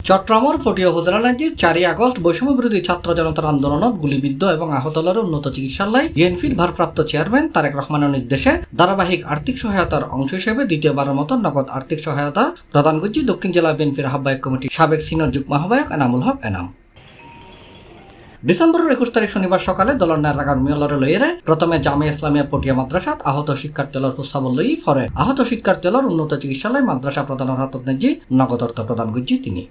চট্টগ্রামের পটিয়া উপজেলার 4 আগস্ট বৈষম্য বিরোধী ছাত্র জনতার আন্দোলনত গুলিবিদ্ধ এবং আহতলের উন্নত চিকিৎসালয় বিএনপির ভারপ্রাপ্ত চেয়ারম্যান তারেক রহমানের নির্দেশে ধারাবাহিক আর্থিক সহায়তার অংশ হিসেবে দ্বিতীয়বারের মতো নগদ আর্থিক সহায়তা প্রদান করছে দক্ষিণ জেলা বিএনপির আহ্বায়ক কমিটির সাবেক সিনিয়র যুগ্ম আহ্বায়ক এনামুল হক এনাম। ডিসেম্বরের 21 তারিখ শনিবার সকালে দলের নেতাকার মিয়লরে লইয়েরে প্রথমে জামিয়া ইসলামিয়া পটিয়া মাদ্রাসাত আহত শিক্ষার্থীদের প্রস্তাবল লই পরে আহত শিক্ষার্থীদের উন্নত চিকিৎসালয় মাদ্রাসা প্রদানের হাতত নেজি নগদ অর্থ প্রদান করছে তিনি।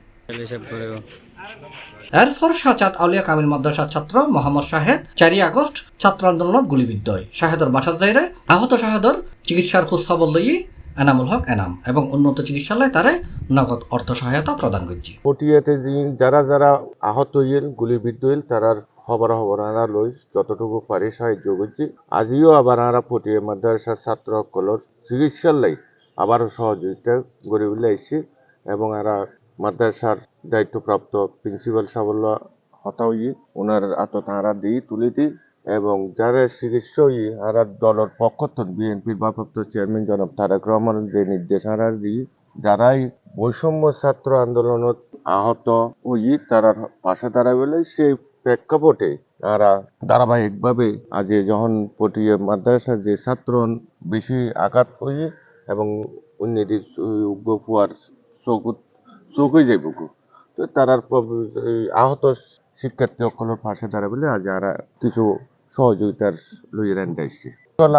এরপর শাহজাদ আউলিয়া কামিল মাদ্রাসার ছাত্র মোহাম্মদ শাহেদ 4 আগস্ট ছাত্র আন্দোলনত গুলিবিদ্ধ হয়। শাহেদর বাসার যাইরে আহত শাহেদর চিকিৎসার খোঁজখবর লইয়ে এনামুল হক এনাম এবং উন্নত চিকিৎসালয় তারে নগদ অর্থ সহায়তা প্রদান করছে। পটিয়াতে যারা যারা আহত হইল গুলিবিদ্ধ হইল তারার খবর আনা লই যতটুকু পারি সাহায্য করছি। আজিও আবার আরা পটিয়া মাদ্রাসার ছাত্র সকলের চিকিৎসালয় আবারও সহযোগিতা গড়ে উঠেছি এবং এরা মাদ্রাসার দায়িত্বপ্রাপ্ত প্রিন্সিপাল সাবল্য হতাই ওনার আত্মতাহারা দিয়ে তুলে দিই এবং যারা চিকিৎসা আর দলের পক্ষ বিএনপির ভারপ্রাপ্ত চেয়ারম্যান জনাব তারেক রহমানের যে নির্দেশনা দিয়ে যারাই বৈষম্য ছাত্র আন্দোলনত আহত হই তারা পাশে দাঁড়াবে সেই প্রেক্ষাপটে তারা ধারাবাহিকভাবে আজ যখন পটিয়া মাদ্রাসার যে ছাত্র বেশি আঘাত হই এবং উন্নতি ফুয়ার চোখ হয়ে যাইব তো তারা আহত শিক্ষার্থী সকলের পাশে দাঁড়াবে আজ যারা কিছু সহযোগিতার লইয়ে রেন্টে আসছে।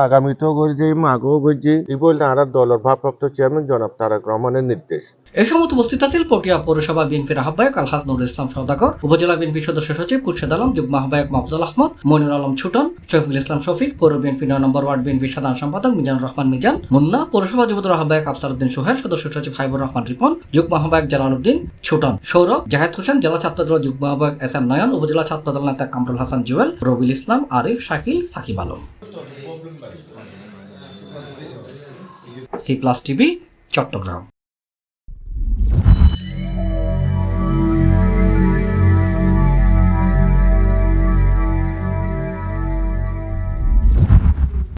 আগামীতেও করছি আগেও করছি এই বলতে আর দলের ভারপ্রাপ্ত চেয়ারম্যান জনাব তারেক রহমানের নির্দেশ। এই সময় উপস্থিত আছেন পটিয়া পৌরসভা বিএনপির আহ্বায়ক আলহাজ নুরুল ইসলাম সওদাগর, উপজেলা বিএনপির সদস্য সচিব খুরশেদ আলম, যুগ্ম আহ্বায়ক মফজল আহমদ, মনিরুল আলম ছুটন, শফিকুল ইসলাম শফিক, পৌর বিএনপি 9 নম্বর ওয়ার্ড বিএনপির সাধারণ সম্পাদক মিজানুর রহমান মিজান, মুন্না, পৌরসভা যুবদল আহ্বায়ক আফসার উদ্দিন সোহেল, সদস্য সচিব হাইবুর রহমান রিপন, যুগ্ম আহ্বায়ক জালাল উদ্দিন ছুটন, সৌরভ, জাহেদ হোসেন, জেলা ছাত্রদল যুগ্ম আহ্বায়ক SM নয়ন, উপজেলা ছাত্রদল নেতা কামরুল হাসান জুয়েল, রবিউল ইসলাম, আরিফ, শাকিল, সাকিব আলম। C+ TV Chittagong.